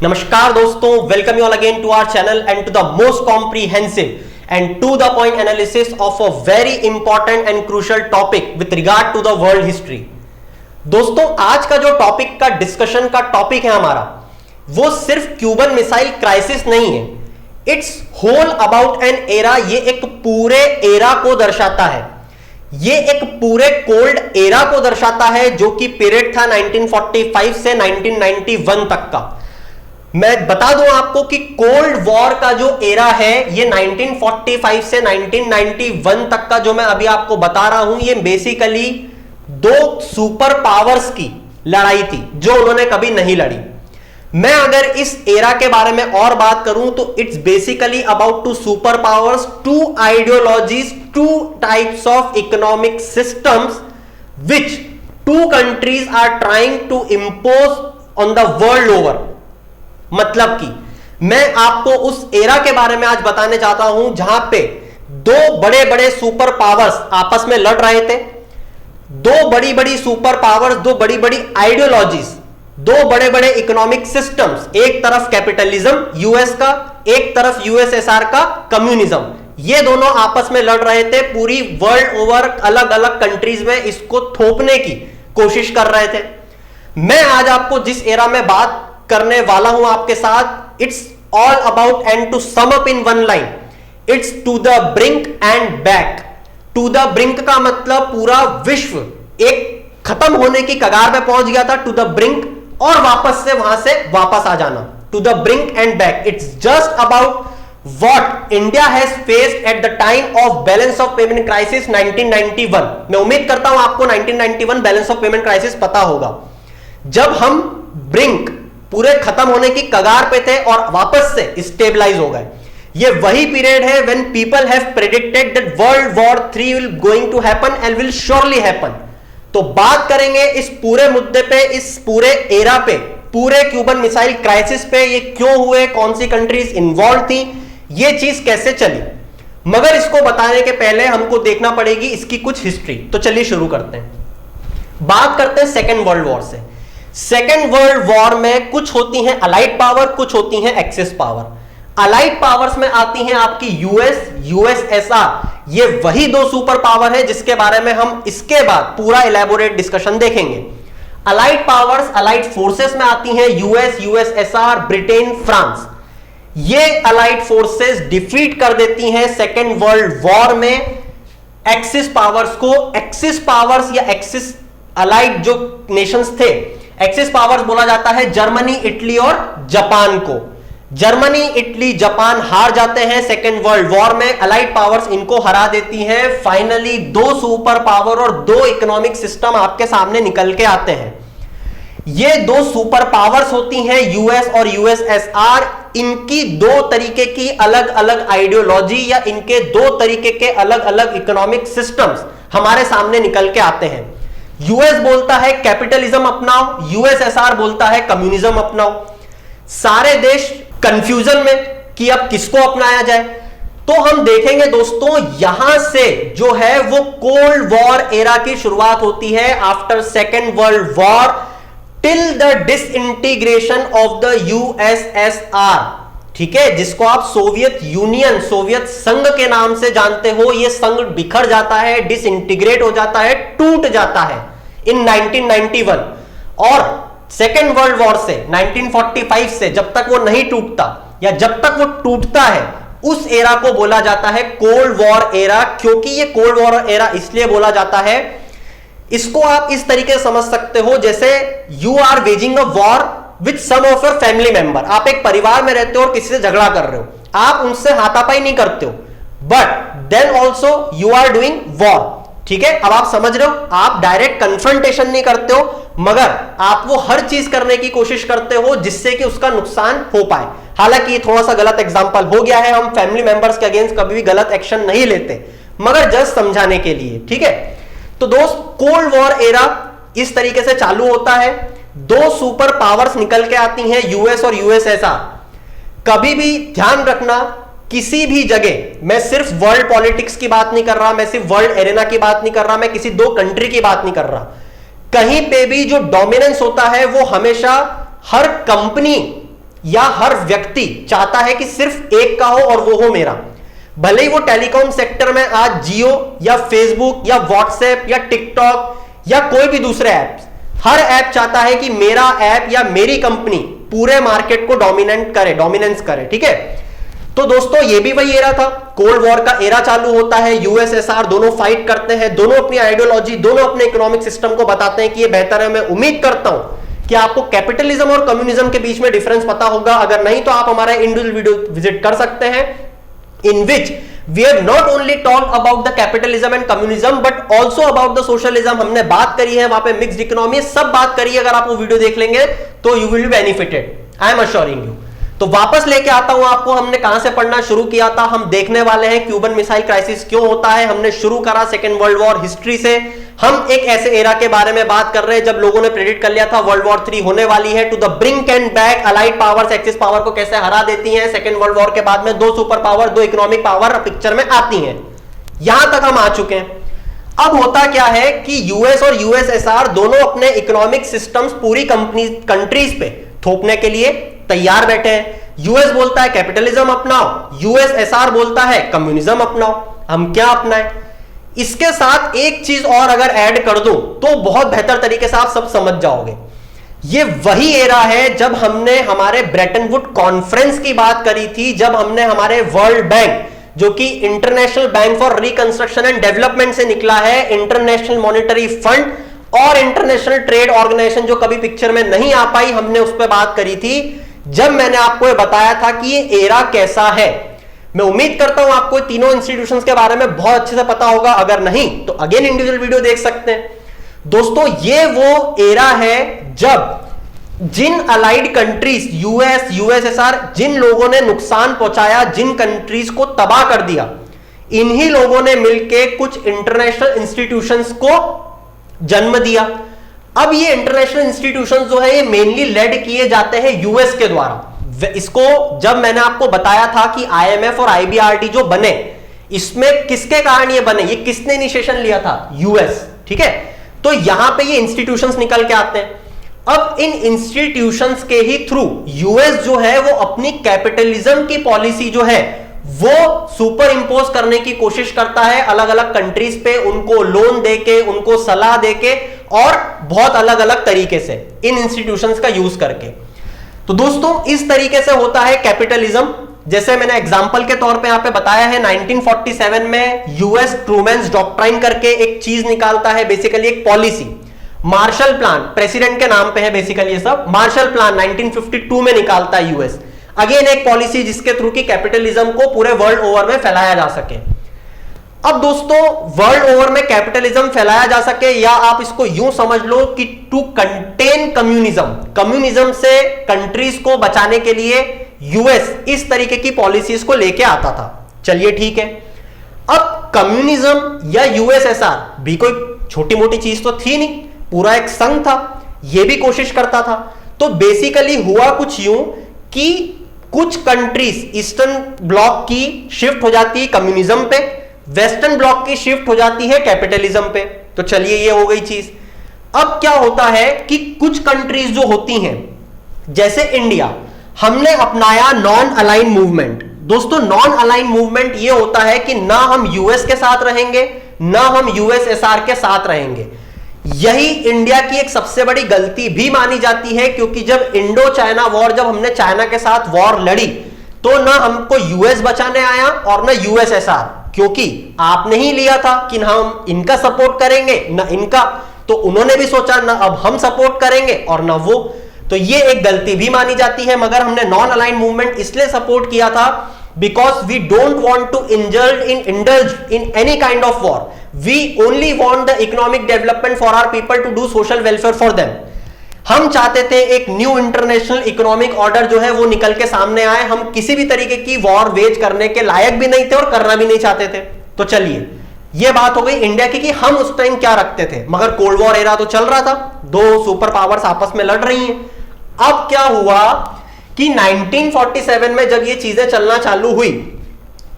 नमस्कार दोस्तों, welcome you all again to our channel and to the most comprehensive and to the point analysis of a very important and crucial topic with regard to the world history. दोस्तों, आज का जो topic का discussion का topic है हमारा, वो सिर्फ क्यूबन मिसाइल क्राइसिस नहीं है, it's whole about an era. ये एक पूरे एरा को दर्शाता है, ये एक पूरे कोल्ड एरा को दर्शाता है जो कि पीरियड था 1945 से 1991 तक का। मैं बता दूं आपको कि कोल्ड वॉर का जो एरा है ये 1945 से 1991 तक का जो मैं अभी आपको बता रहा हूं, ये बेसिकली दो सुपर पावर्स की लड़ाई थी जो उन्होंने कभी नहीं लड़ी। मैं अगर इस एरा के बारे में और बात करूं तो it's basically about two super powers, two ideologies, two types of economic systems which two countries are trying to impose on the world over. मतलब कि मैं आपको उस एरा के बारे में आज बताने चाहता हूं जहां पे दो बड़े बड़े सुपर पावर्स आपस में लड़ रहे थे, दो बड़ी बड़ी सुपर पावर्स, दो बड़ी बड़ी आइडियोलॉजीज, दो बड़े बड़े इकोनॉमिक सिस्टम्स, एक तरफ कैपिटलिज्म यूएस का, एक तरफ यूएसएसआर का कम्युनिज्म, ये दोनों आपस में लड़ रहे थे। पूरी वर्ल्ड ओवर अलग अलग कंट्रीज में इसको थोपने की कोशिश कर रहे थे। मैं आज आपको जिस एरा में बात करने वाला हूं आपके साथ, it's all about and to sum up in one line, it's to the brink and back. To the brink का मतलब पूरा विश्व एक खत्म होने की कगार पे पहुंच गया था, टू द ब्रिंक, और वापस से वहां से वापस आ जाना, to the brink and back. It's just about what India has faced at the time of balance of payment crisis 1991। मैं उम्मीद करता हूं आपको 1991 बैलेंस ऑफ पेमेंट क्राइसिस पता होगा, जब हम ब्रिंक पूरे खत्म होने की कगार पे थे और वापस से स्टेबलाइज हो गए। ये वही पीरियड है when people have predicted that world war 3 will going to happen and will surely happen. तो बात करेंगे इस पूरे मुद्दे पे, इस पूरे एरा पे, पूरे क्यूबन मिसाइल क्राइसिस पे, ये क्यों हुए, कौन सी कंट्रीज इन्वॉल्व थी, ये चीज कैसे चली। मगर इसको बताने के पहले हमको देखना पड़ेगी इसकी कुछ हिस्ट्री। तो चलिए शुरू करते हैं, बात करते हैं सेकेंड वर्ल्ड वॉर से। सेकेंड वर्ल्ड वॉर में कुछ होती हैं अलाइड पावर, कुछ होती हैं एक्सिस पावर। अलाइड पावर्स में आती हैं आपकी यूएस, यूएसएसआर। ये वही दो सुपर पावर है जिसके बारे में हम इसके बाद पूरा इलेबोरेट डिस्कशन देखेंगे। अलाइड पावर्स, अलाइड फोर्सेस में आती हैं यूएस, यूएसएसआर, ब्रिटेन, फ्रांस। ये अलाइड फोर्सेस डिफीट कर देती हैं सेकेंड वर्ल्ड वॉर में एक्सिस पावर्स को। एक्सिस पावर्स या एक्सिस अलाइड जो नेशंस थे, एक्सिस पावर्स बोला जाता है जर्मनी, इटली और जापान को। जर्मनी, इटली, जापान हार जाते हैं सेकेंड वर्ल्ड वॉर में, अलाइड पावर्स इनको हरा देती हैं। फाइनली दो सुपर पावर और दो इकोनॉमिक सिस्टम आपके सामने निकल के आते हैं। ये दो सुपर पावर्स होती हैं यूएस और यूएसएसआर। इनकी दो तरीके की अलग अलग आइडियोलॉजी या इनके दो तरीके के अलग अलग इकोनॉमिक सिस्टम्स हमारे सामने निकल के आते हैं। यूएस बोलता है कैपिटलिज्म अपनाओ, यूएसएसआर बोलता है कम्युनिज्म अपनाओ। सारे देश कंफ्यूजन में कि अब किसको अपनाया जाए। तो हम देखेंगे दोस्तों, यहां से जो है वो कोल्ड वॉर एरा की शुरुआत होती है after second world war till the disintegration of the USSR. ठीक है, जिसको आप सोवियत यूनियन, सोवियत संघ के नाम से जानते हो। यह संघ बिखर जाता है, डिसइंटीग्रेट हो जाता है, टूट जाता है इन 1991। और सेकेंड वर्ल्ड वॉर से 1945 से जब तक वो नहीं टूटता या जब तक वो टूटता है, उस एरा को बोला जाता है कोल्ड वॉर एरा। क्योंकि ये कोल्ड वॉर एरा इसलिए बोला जाता है, इसको आप इस तरीके से समझ सकते हो जैसे you are waging a war with some of your family member. आप एक परिवार में रहते हो और किसी से झगड़ा कर रहे हो, आप उनसे हाथापाई नहीं करते हो, but then also you are doing war. ठीक है, अब आप समझ रहे हो, आप डायरेक्ट कन्फ्रंटेशन नहीं करते हो, मगर आप वो हर चीज करने की कोशिश करते हो जिससे कि उसका नुकसान हो पाए। हालांकि ये थोड़ा सा गलत एग्जांपल हो गया है, हम फैमिली मेंबर्स के अगेंस्ट कभी भी गलत एक्शन नहीं लेते, मगर जस्ट समझाने के लिए। ठीक है, तो दोस्त, कोल्ड वॉर एरा इस तरीके से चालू होता है। दो सुपर पावर्स निकल के आती हैं, यूएस और यूएसएसआर। कभी भी ध्यान रखना, किसी भी जगह, मैं सिर्फ वर्ल्ड पॉलिटिक्स की बात नहीं कर रहा, मैं सिर्फ वर्ल्ड एरेना की बात नहीं कर रहा, मैं किसी दो कंट्री की बात नहीं कर रहा, कहीं पे भी जो डोमिनेंस होता है वो हमेशा हर कंपनी या हर व्यक्ति चाहता है कि सिर्फ एक का हो और वो हो मेरा। भले ही वो टेलीकॉम सेक्टर में आज जियो या फेसबुक या व्हाट्सएप या टिकटॉक या कोई भी दूसरे ऐप, हर ऐप चाहता है कि मेरा ऐप या मेरी कंपनी पूरे मार्केट को डोमिनेंस करे, ठीक है। तो दोस्तों ये भी वही एरा था, कोल्ड वॉर का एरा चालू होता है, यूएसएसआर दोनों फाइट करते हैं, दोनों अपनी आइडियोलॉजी, दोनों अपने इकोनॉमिक सिस्टम को बताते हैं कि ये बेहतर है। मैं उम्मीद करता हूं कि आपको कैपिटलिज्म और कम्युनिज्म के बीच में डिफरेंस पता होगा। अगर नहीं तो आप हमारा इंडिविजुअल वीडियो विजिट कर सकते हैं, in which we have not only talked about the capitalism and communism but also about the socialism। हमने बात करी है वहां पे मिक्स्ड इकोनॉमी, सब बात करी है। अगर आप वो वीडियो देख लेंगे तो you will be benefited, I am assuring you. तो वापस लेके आता हूं आपको, हमने कहां से पढ़ना शुरू किया था। हम देखने वाले हैं क्यूबन मिसाइल क्राइसिस क्यों होता है। हमने शुरू करा सेकेंड वर्ल्ड वॉर हिस्ट्री से। हम एक ऐसे एरा के बारे में बात कर रहे हैं जब लोगों ने प्रेडिक्ट कर लिया था वर्ल्ड वॉर 3 होने वाली है। To the brink and back, allied powers axis power को कैसे हरा देती हैं। सेकेंड वर्ल्ड वॉर के बाद में 2 super power, 2 economic power picture में आती हैं। यहां तक हम आ चुके हैं। अब होता क्या है कि यूएस और यूएसएसआर दोनों अपने इकोनॉमिक सिस्टम्स पूरी कंट्रीज पे थोपने के लिए तैयार बैठे हैं। यूएस बोलता है कैपिटलिज्म अपनाओ, यूएसएसआर बोलता है कम्युनिज्म अपनाओ। हम क्या अपनाएं? इसके साथ एक चीज और अगर ऐड कर दूं तो बहुत बेहतर तरीके से आप सब समझ जाओगे। ये वही एरा है जब हमने हमारे ब्रेटन वुड कॉन्फ्रेंस की बात करी थी, जब हमने हमारे वर्ल्ड बैंक, जो कि international bank for reconstruction and development से निकला है, इंटरनेशनल मॉनेटरी फंड और इंटरनेशनल ट्रेड ऑर्गेनाइजेशन जो कभी पिक्चर में नहीं आ पाई, हमने उस पर बात करी थी। जब मैंने आपको ये बताया था कि ये एरा कैसा है, मैं उम्मीद करता हूं आपको तीनों इंस्टीट्यूशंस के बारे में बहुत अच्छे से पता होगा। अगर नहीं तो अगेन इंडिविजुअल वीडियो देख सकते हैं। दोस्तों ये वो एरा है जब जिन अलाइड कंट्रीज, यूएस, यूएसएसआर, जिन लोगों ने नुकसान पहुंचाया, जिन कंट्रीज को तबाह कर दिया, इन्हीं लोगों ने मिलकर कुछ इंटरनेशनल इंस्टीट्यूशंस को जन्म दिया। अब ये इंटरनेशनल इंस्टीट्यूशंस जो है ये मेनली लेड किए जाते हैं यूएस के द्वारा। इसको जब मैंने आपको बताया था कि आईएमएफ और आईबीआरडी जो बने, इसमें किसके कारण ये बने, ये किसने इनिशिएशन लिया था, यूएस, ठीक है। तो यहां पे ये इंस्टीट्यूशंस निकल के आते हैं। अब इन इंस्टीट्यूशंस के ही थ्रू यूएस जो है वो अपनी कैपिटलिज्म की पॉलिसी जो है वो सुपर इंपोज करने की कोशिश करता है अलग अलग कंट्रीज पे, उनको लोन देके, उनको सलाह देके और बहुत अलग अलग तरीके से इन इंस्टीट्यूशंस का यूज करके। तो दोस्तों इस तरीके से होता है कैपिटलिज्म। जैसे मैंने एग्जांपल के तौर पे यहां पे बताया है, 1947 में यूएस ट्रूमैन्स डॉक्ट्राइन करके एक चीज निकालता है, बेसिकली एक पॉलिसी, मार्शल प्लान, प्रेसिडेंट के नाम पे है बेसिकली ये सब। मार्शल प्लान 1952 में निकालता है यूएस, अगेन एक पॉलिसी जिसके थ्रू की कैपिटलिज्म को पूरे वर्ल्ड ओवर में फैलाया जा सके। अब दोस्तों वर्ल्ड ओवर में कैपिटलिज्म फैलाया जा सके, या आप इसको यूं समझ लो कि टू कंटेन कम्युनिज्म, कम्युनिज्म से कंट्रीज को बचाने के लिए यूएस इस तरीके की पॉलिसीज को लेके आता था। चलिए ठीक है। अब कम्युनिज्म या यूएसएसआर भी कोई छोटी मोटी चीज तो थी नहीं, पूरा एक संघ था, यह भी कोशिश करता था। तो बेसिकली हुआ कुछ यूं कि कुछ कंट्रीज ईस्टर्न ब्लॉक की शिफ्ट हो जाती है कम्युनिज्म पे, वेस्टर्न ब्लॉक की शिफ्ट हो जाती है कैपिटलिज्म पे। तो चलिए ये हो गई चीज। अब क्या होता है कि कुछ कंट्रीज जो होती हैं, जैसे इंडिया, हमने अपनाया नॉन अलाइन मूवमेंट। दोस्तों नॉन अलाइन मूवमेंट ये होता है कि ना हम यूएस के साथ रहेंगे ना हम यूएसएसआर के साथ रहेंगे। यही इंडिया की एक सबसे बड़ी गलती भी मानी जाती है, क्योंकि जब इंडो चाइना वॉर, जब हमने चाइना के साथ वॉर लड़ी तो ना हमको यूएस बचाने आया और ना यूएसएसआर, क्योंकि आपने ही लिया था कि ना हम इनका सपोर्ट करेंगे ना इनका, तो उन्होंने भी सोचा ना अब हम सपोर्ट करेंगे और ना वो। तो ये एक गलती भी मानी जाती है। मगर हमने नॉन अलाइन मूवमेंट इसलिए सपोर्ट किया था because we don't want to indulge in any kind of war. We only want the economic development for our people to do social welfare for them. हम चाहते थे एक न्यू इंटरनेशनल इकोनॉमिक ऑर्डर जो है वो निकल के सामने आए। हम किसी भी तरीके की वॉर वेज करने के लायक भी नहीं थे और करना भी नहीं चाहते थे। तो चलिए ये बात हो गई इंडिया की कि हम उस टाइम क्या रखते थे। मगर कोल्ड वॉर एरा तो चल रहा था, दो सुपर पावर्स आपस में लड़ रही हैं। अब क्या हुआ कि 1947 में जब ये चीजें चलना चालू हुई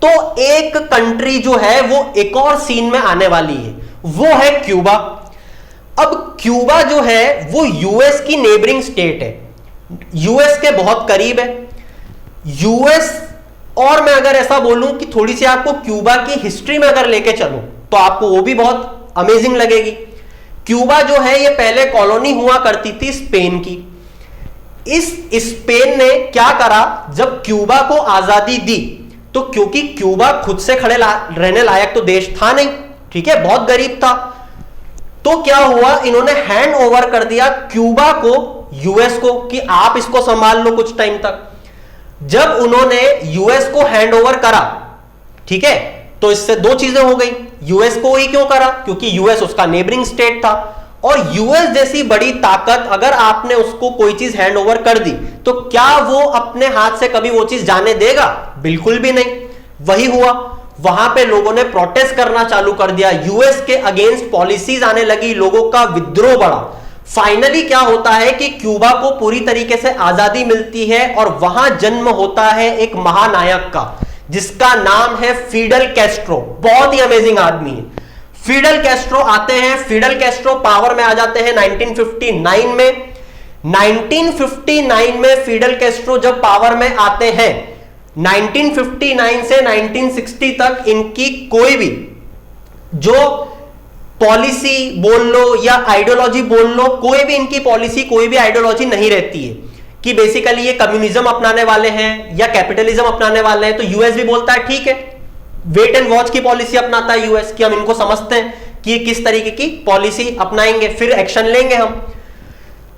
तो एक कंट्री जो है वो एक और सीन में आने वाली है, वो है क्यूबा। अब क्यूबा जो है वो यूएस की नेबरिंग स्टेट है। यूएस के बहुत करीब है। यूएस, और मैं अगर ऐसा बोलूं कि थोड़ी सी आपको क्यूबा की हिस्ट्री में अगर लेके चलूं तो आपको वो भी बहुत अमेजिंग लगेगी। क्यूबा जो है ये पहले कॉलोनी हुआ करती थी स्पेन की। इस स्पेन ने क्या करा, जब क्यूबा को आजादी दी तो क्योंकि क्यूबा खुद से खड़े रहने लायक तो देश था नहीं, ठीक है, बहुत गरीब था, तो क्या हुआ, इन्होंने हैंड ओवर कर दिया क्यूबा को यूएस को कि आप इसको संभाल लो कुछ टाइम तक। जब उन्होंने यूएस को हैंड ओवर करा, ठीक है, तो इससे दो चीजें हो गई। यूएस को ही क्यों करा, क्योंकि यूएस उसका नेबरिंग स्टेट था, और यूएस जैसी बड़ी ताकत अगर आपने उसको कोई चीज हैंड ओवर कर दी तो क्या वो अपने हाथ से कभी वो चीज जाने देगा? बिल्कुल भी नहीं। वही हुआ, वहां पे लोगों ने प्रोटेस्ट करना चालू कर दिया, यूएस के अगेंस्ट पॉलिसीज आने लगी, लोगों का विद्रोह बढ़ा। फाइनली क्या होता है कि क्यूबा को पूरी तरीके से आजादी मिलती है और वहां जन्म होता है एक महानायक का, जिसका नाम है फिडेल कैस्ट्रो। बहुत ही अमेजिंग आदमी है फिडेल कैस्ट्रो। आते हैं, फिडेल कैस्ट्रो पावर में आ जाते हैं 1959 में। 1959 में फिडेल कैस्ट्रो जब पावर में आते हैं, 1959 से 1960 तक इनकी कोई भी जो पॉलिसी बोल लो या आइडियोलॉजी बोल लो, कोई भी इनकी पॉलिसी, कोई भी आइडियोलॉजी नहीं रहती है कि बेसिकली ये कम्युनिज्म अपनाने वाले हैं या कैपिटलिज्म अपनाने वाले हैं। तो यूएस भी बोलता है ठीक है, वेट एंड वॉच की पॉलिसी अपनाता है यूएस कि हम इनको समझते हैं कि किस तरीके की पॉलिसी अपनाएंगे, फिर एक्शन लेंगे हम।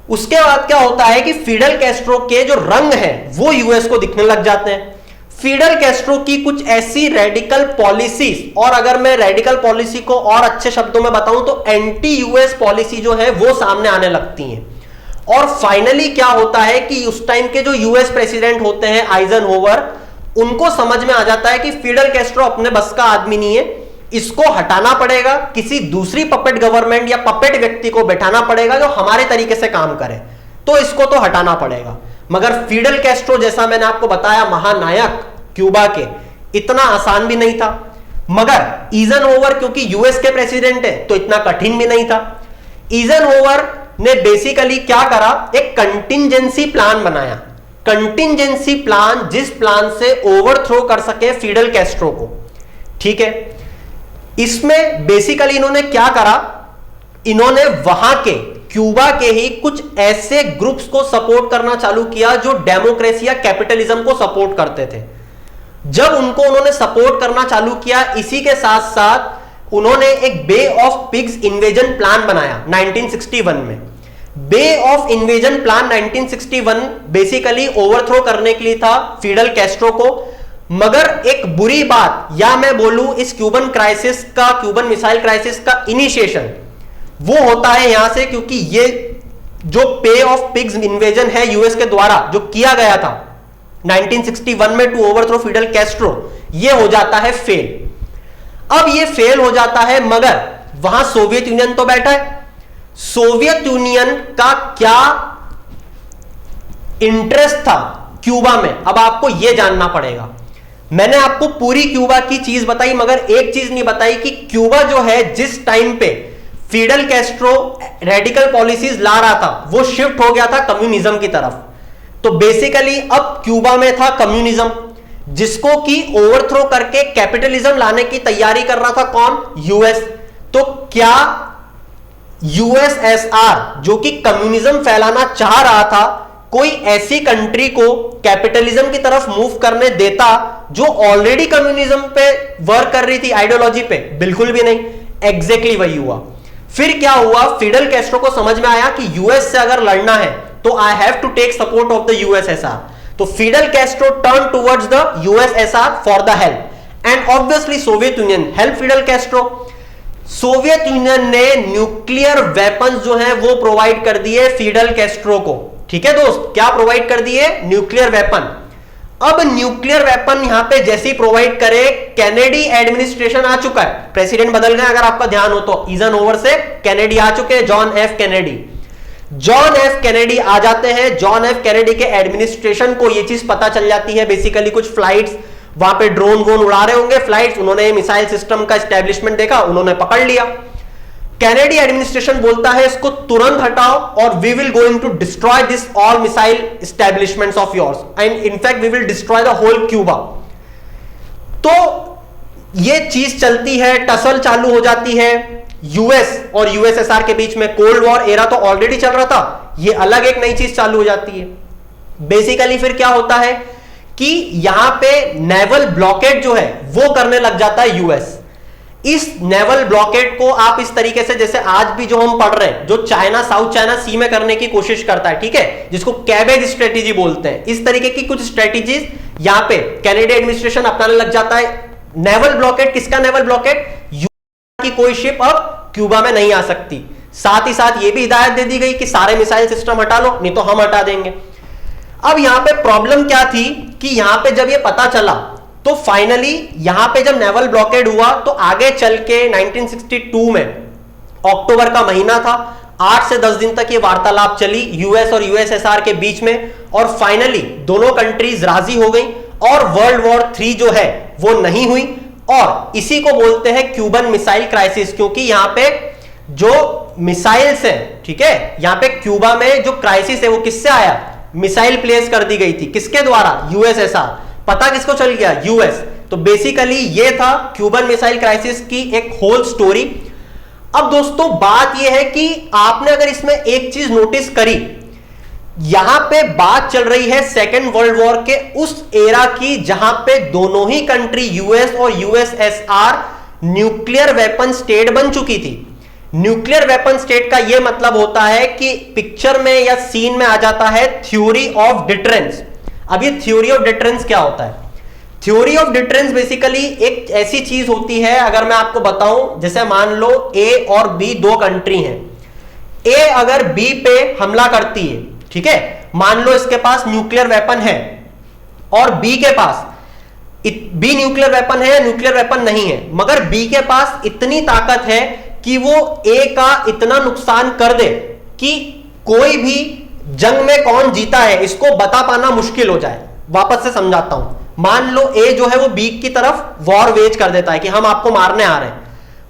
उसके बाद क्या होता है कि फिडेल कैस्ट्रो के जो रंग है वो यूएस को दिखने लग जाते हैं। फिडेल कैस्ट्रो की कुछ ऐसी रेडिकल पॉलिसीज, और अगर मैं रेडिकल पॉलिसी को और अच्छे शब्दों में बताऊं तो एंटी यूएस पॉलिसी जो है वो सामने आने लगती हैं। और फाइनली क्या होता है कि उस टाइम के जो यूएस प्रेसिडेंट होते हैं आइजनहोवर, उनको समझ में आ जाता है कि फिडेल कैस्ट्रो अपने बस का आदमी नहीं है, इसको हटाना पड़ेगा, किसी दूसरी पपेट गवर्नमेंट या पपेट व्यक्ति को बैठाना पड़ेगा जो हमारे तरीके से काम करे, तो इसको तो हटाना पड़ेगा। मगर फिडेल कैस्ट्रो जैसा मैंने आपको बताया महानायक क्यूबा के, इतना आसान भी नहीं था। मगर ईजनहोवर क्योंकि यूएस के प्रेसिडेंट है तो इतना कठिन भी नहीं था। ईजनहोवर ने बेसिकली क्या करा, एक कंटिंजेंसी प्लान बनाया। कंटिंजेंसी प्लान, जिस प्लान से ओवरथ्रो कर सके फिडेल कैस्ट्रो को, ठीक है। इसमें बेसिकली इन्होंने क्या करा, इन्होंने वहां के क्यूबा के ही कुछ ऐसे ग्रुप्स को सपोर्ट करना चालू किया जो डेमोक्रेसी या कैपिटलिज्म को सपोर्ट करते थे। जब उनको उन्होंने सपोर्ट करना चालू किया, इसी के साथ साथ उन्होंने एक Bay of Pigs invasion plan बनाया 1961 में। Bay of invasion plan 1961 basically overthrow करने के लिए था फिडेल कैस्ट्रो को। मगर एक बुरी बात, या मैं बोलूं इस क्यूबन क्राइसिस का, क्यूबन मिसाइल क्राइसिस का इनिशिएशन वो होता है यहां से, क्योंकि ये जो पे ऑफ पिग्स इन्वेजन है यूएस के द्वारा जो किया गया था 1961 में टू ओवरथ्रो फिडेल कैस्ट्रो, ये हो जाता है फेल। अब ये फेल हो जाता है, मगर वहां सोवियत यूनियन तो बैठा है। सोवियत यूनियन का क्या इंटरेस्ट था क्यूबा में, अब आपको यह जानना पड़ेगा। मैंने आपको पूरी क्यूबा की चीज बताई, मगर एक चीज नहीं बताई कि क्यूबा जो है, जिस टाइम पे फिडेल कैस्ट्रो रेडिकल पॉलिसीज ला रहा था, वो शिफ्ट हो गया था कम्युनिज्म की तरफ। तो बेसिकली अब क्यूबा में था कम्युनिज्म, जिसको कि ओवरथ्रो करके कैपिटलिज्म लाने की तैयारी कर रहा था कौन? यूएस। तो क्या यूएसएसआर जो कि कम्युनिज्म फैलाना चाह रहा था, कोई ऐसी कंट्री को कैपिटलिज्म की तरफ मूव करने देता जो ऑलरेडी कम्युनिज्म पे वर्क कर रही थी आइडियोलॉजी पे? बिल्कुल भी नहीं। एग्जैक्टली वही हुआ। फिर क्या हुआ, फिडेल कैस्ट्रो को समझ में आया कि यूएस से अगर लड़ना है तो I have to take support of the USSR. तो Fidel Castro turn towards the USSR for the help, and obviously Soviet Union help Fidel Castro. Soviet Union ने न्यूक्लियर वेपन्स जो हैं वो प्रोवाइड कर दिए फिडेल कैस्ट्रो को। ठीक है दोस्त, क्या प्रोवाइड कर दिए? Nuclear weapon. अब न्यूक्लियर वेपन यहां पे जैसे ही प्रोवाइड करे, कैनेडी एडमिनिस्ट्रेशन आ चुका है, प्रेसिडेंट बदल गए अगर आपका ध्यान हो तो, ईजनहोवर से कैनेडी आ चुके हैं, John F Kennedy. John F Kennedy आ जाते हैं। जॉन एफ कैनेडी के एडमिनिस्ट्रेशन को यह चीज पता चल जाती है, बेसिकली कुछ फ्लाइट्स वहां पे ड्रोन वोन उड़ा रहे होंगे फ्लाइट्स, उन्होंने मिसाइल सिस्टम का एस्टेब्लिशमेंट देखा, उन्होंने पकड़ लिया। कैनेडी एडमिनिस्ट्रेशन बोलता है इसको तुरंत हटाओ और we will going to destroy this all missile establishments of yours and in fact we will destroy the whole Cuba. तो ये चीज चलती है, टसल चालू हो जाती है यूएस और यूएसएसआर के बीच में। कोल्ड वॉर एरा तो ऑलरेडी चल रहा था, ये अलग एक नई चीज चालू हो जाती है। बेसिकली फिर क्या होता है कि यहां पे नेवल ब्लॉकेड जो है वो करने लग जाता है यूएस। इस नेवल ब्लॉकेड को आप इस तरीके से, जैसे आज भी जो हम पढ़ रहे हैं, जो चाइना साउथ चाइना सी में करने की कोशिश करता है, ठीक है, जिसको कैबेज स्ट्रेटेजी बोलते हैं, इस तरीके की कुछ स्ट्रेटेजीज यहां पे कैनेडियन एडमिनिस्ट्रेशन अपनाने लग जाता है। नेवल ब्लॉकेड, किसका नेवल ब्लॉकेड? यूएस की कोई शिप अब क्यूबा में नहीं आ सकती। साथ ही साथ यह भी हिदायत दे दी गई कि सारे मिसाइल सिस्टम हटा लो, नहीं तो हम हटा देंगे। अब यहां पे प्रॉब्लम क्या थी कि यहां पे जब ये पता चला तो फाइनली यहां पे जब नेवल ब्लॉकेड हुआ तो आगे चल के 1962 में अक्टूबर का महीना था, 8 से 10 दिन तक ये वार्तालाप चली यूएस और यूएसएसआर के बीच में, और फाइनली दोनों कंट्रीज राजी हो गई और वर्ल्ड वॉर 3 जो है वो नहीं हुई। और इसी को बोलते हैं क्यूबन मिसाइल क्राइसिस, क्योंकि यहां पे जो मिसाइल्स है, ठीक है, यहां पे क्यूबा में जो क्राइसिस है वो किससे आया? मिसाइल प्लेस कर दी गई थी, किसके द्वारा? यूएसएसआर। पता किसको चल गया? यूएस। तो बेसिकली ये था क्यूबन मिसाइल क्राइसिस की एक होल स्टोरी। अब दोस्तों बात यह है कि आपने अगर इसमें एक चीज नोटिस करी, यहां पे बात चल रही है सेकेंड वर्ल्ड वॉर के उस एरा की जहां पे दोनों ही कंट्री यूएस और यूएसएसआर न्यूक्लियर वेपन स्टेट बन चुकी थी। न्यूक्लियर वेपन स्टेट का यह मतलब होता है कि पिक्चर में या सीन में आ जाता है थ्योरी ऑफ डिटरेंस। अब ये थ्योरी ऑफ डिटरेंस क्या होता है? थ्योरी ऑफ डिटरेंस बेसिकली एक ऐसी चीज होती है, अगर मैं आपको बताऊं, जैसे मान लो ए और बी दो कंट्री हैं, ए अगर बी पे हमला करती है, ठीक है, मान लो इसके पास न्यूक्लियर वेपन है और बी के पास, बी न्यूक्लियर वेपन है, न्यूक्लियर वेपन नहीं है, मगर बी के पास इतनी ताकत है कि वो ए का इतना नुकसान कर दे कि कोई भी जंग में कौन जीता है इसको बता पाना मुश्किल हो जाए। वापस से समझाता हूं। मान लो ए जो है वो बी की तरफ वॉर वेज कर देता है कि हम आपको मारने आ रहे हैं,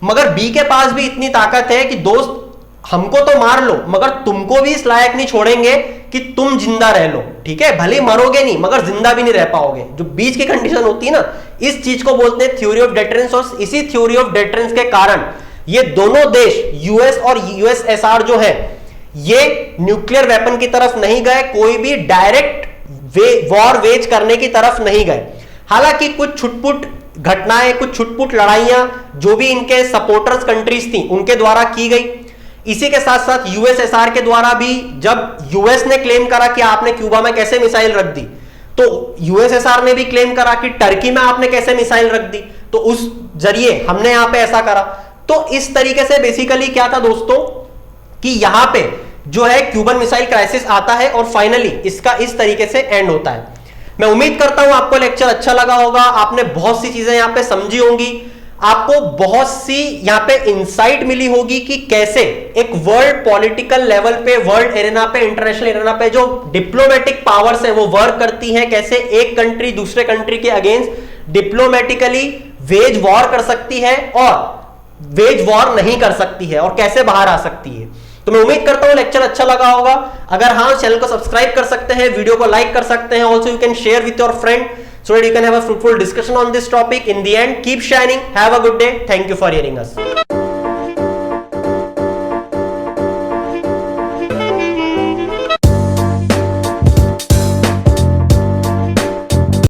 मगर बी के पास भी इतनी ताकत है कि दोस्त हमको तो मार लो मगर तुमको भी इस लायक नहीं छोड़ेंगे कि तुम जिंदा रह लो, ठीक है, भले मरोगे नहीं मगर जिंदा भी नहीं रह पाओगे। जो बीच की कंडीशन होती है ना, इस चीज को बोलते हैं थ्योरी ऑफ डिटरेंस। और इसी थ्योरी ऑफ डिटरेंस के कारण ये दोनों देश यूएस और यूएसएसआर जो है ये न्यूक्लियर वेपन की तरफ नहीं गए, कोई भी डायरेक्ट वॉर वेज करने की तरफ नहीं गए। हालांकि कुछ छुटपुट घटनाएं, कुछ छुटपुट लड़ाइयां जो भी इनके सपोर्टर्स कंट्रीज थी उनके द्वारा की गई। इसी के साथ साथ यूएसएसआर के द्वारा भी, जब यूएस ने क्लेम करा कि आपने क्यूबा में कैसे मिसाइल रख दी, तो यूएसएसआर ने भी क्लेम करा कि टर्की में आपने कैसे मिसाइल रख दी, तो उस जरिए हमने यहां पे ऐसा करा। तो इस तरीके से बेसिकली क्या था दोस्तों कि यहां पे जो है क्यूबन मिसाइल क्राइसिस आता है और फाइनली इसका इस तरीके से एंड होता है। मैं उम्मीद करता हूं आपको लेक्चर अच्छा लगा होगा, आपने बहुत सी चीजें यहां पे समझी होंगी, आपको बहुत सी यहां पे इंसाइट मिली होगी कि कैसे एक वर्ल्ड पॉलिटिकल लेवल पे, वर्ल्ड एरेना पे, इंटरनेशनल एरेना पे जो डिप्लोमेटिक पावर्स है वो वर्क करती हैं, कैसे एक कंट्री दूसरे कंट्री के अगेंस्ट डिप्लोमेटिकली वेज वॉर कर सकती है और वेज वॉर नहीं कर सकती है और कैसे बाहर आ सकती है। तो मैं उम्मीद करता हूं लेक्चर अच्छा लगा होगा। अगर हाँ, चैनल को सब्सक्राइब कर सकते हैं, वीडियो को लाइक कर सकते हैं, also you can share with your friend so that you can have a fruitful discussion on this topic. In the end, keep shining, have a good day, thank you for hearing us.